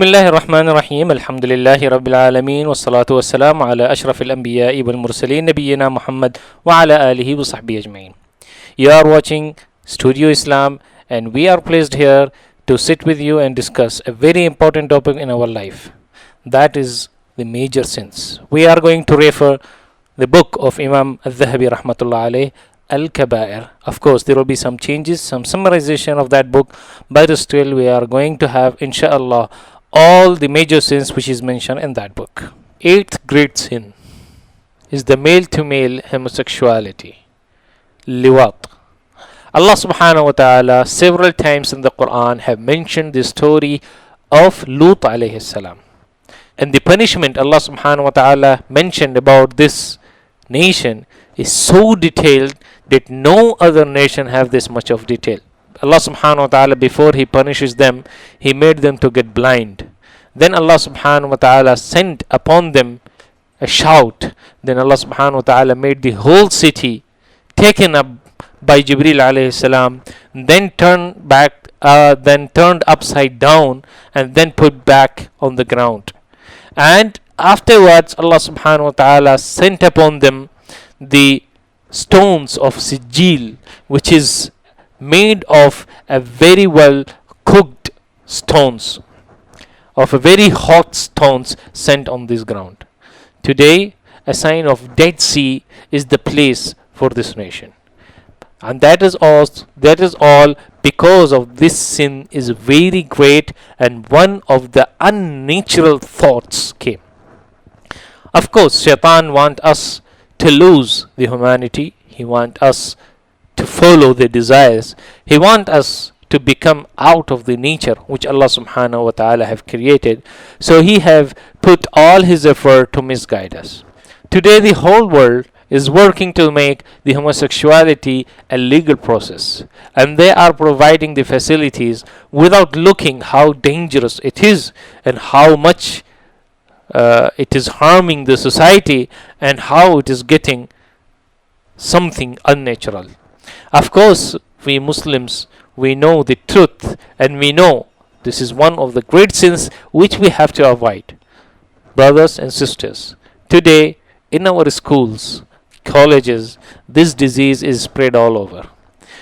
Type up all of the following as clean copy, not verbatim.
الله الرحمن الرحيم الحمد لله رب العالمين والصلاة والسلام على أشرف الأنبياء والمرسلين نبينا محمد وعلى آله وصحبه أجمعين. You are watching Studio Islam, and we are pleased here to sit with you and discuss a very important topic in our life. That is the major sins. We are going to refer the book of Imam Al-Dhahabi rahmatullah alayh, Al-Kabair. Of course, there will be some changes, some summarization of that book, but still we are going to have, inshallah, all the major sins which is mentioned in that book. Eighth great sin is the male-to-male homosexuality, liwat. Allah subhanahu wa ta'ala several times in the Quran have mentioned the story of Lut alayhi salam. And the punishment Allah subhanahu wa ta'ala mentioned about this nation is so detailed that no other nation have this much of detail. Allah subhanahu wa ta'ala, before He punishes them, He made them to get blind. Then Allah subhanahu wa ta'ala sent upon them a shout. Then Allah subhanahu wa ta'ala made the whole city taken up by Jibreel alayhi salam, then turned upside down, and then put back on the ground. And afterwards Allah subhanahu wa ta'ala sent upon them the stones of sijil, which is made of a very well cooked stones, of a very hot stones sent on this ground. Today a sign of Dead Sea is the place for this nation, and that is all because of this sin is very great, and one of the unnatural thoughts came. Of course, Shaitan wants us to lose the humanity. He wants us to follow the desires. He wants us to become out of the nature which Allah subhanahu wa ta'ala have created. So he have put all his effort to misguide us. Today the whole world is working to make the homosexuality a legal process, and they are providing the facilities without looking how dangerous it is and how much it is harming the society and how it is getting something unnatural. Of course, we Muslims, we know the truth, and we know this is one of the great sins which we have to avoid. Brothers and sisters, today in our schools, colleges, this disease is spread all over.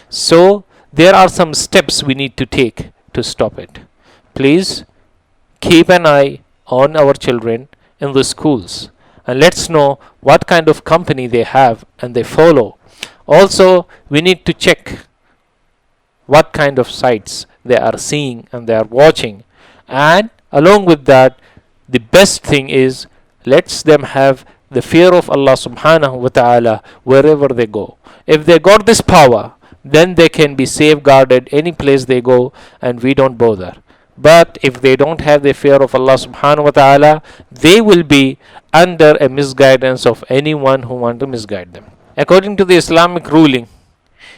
So there are some steps we need to take to stop it. Please keep an eye on our children in the schools, and let's know what kind of company they have and they follow. Also, we need to check what kind of sites they are seeing and they are watching, and along with that, the best thing is let's them have the fear of Allah subhanahu wa ta'ala wherever they go. If they got this power, then they can be safeguarded any place they go, and we don't bother. But if they don't have the fear of Allah subhanahu wa ta'ala, they will be under a misguidance of anyone who want to misguide them. According to the Islamic ruling,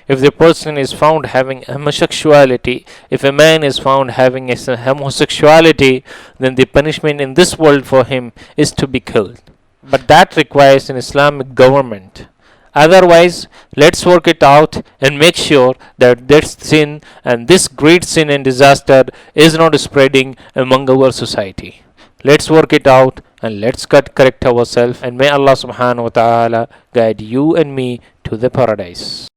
if the person is found having homosexuality, if a man is found having a homosexuality, then the punishment in this world for him is to be killed. But that requires an Islamic government. Otherwise, let's work it out and make sure that this sin and this great sin and disaster is not spreading among our society. Let's work it out and let's correct ourselves, and may Allah subhanahu wa ta'ala guide you and me to the paradise.